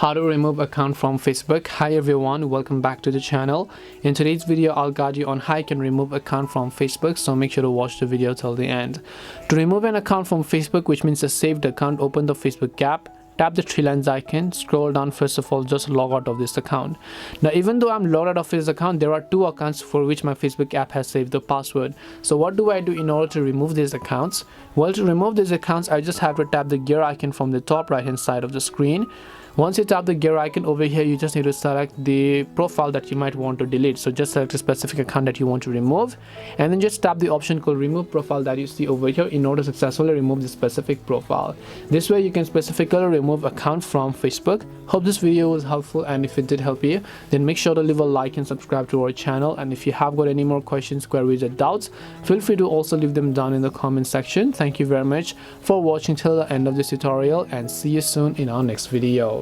How to remove account from Facebook. Hi everyone, welcome back to the channel. In today's video I'll guide you on how you can remove account from Facebook, so make sure to watch the video till the end. To remove an account from Facebook, which means a saved account, open the Facebook app, tap the three lines icon, scroll down. First of all, just log out of this account. Now even though I'm logged out of this account, there are two accounts for which my Facebook app has saved the password. So what do I do in order to remove these accounts? Well, to remove these accounts I just have to tap the gear icon from the top right hand side of the screen. Once you tap the gear icon over here, you just need to select the profile that you might want to delete. So just select a specific account that you want to remove, and then just tap the option called remove profile that you see over here in order to successfully remove the specific profile. This way you can specifically remove account from Facebook. Hope this video was helpful, and if it did help you, then make sure to leave a like and subscribe to our channel. And if you have got any more questions, queries or doubts, feel free to also leave them down in the comment section. Thank you very much for watching till the end of this tutorial, and see you soon in our next video.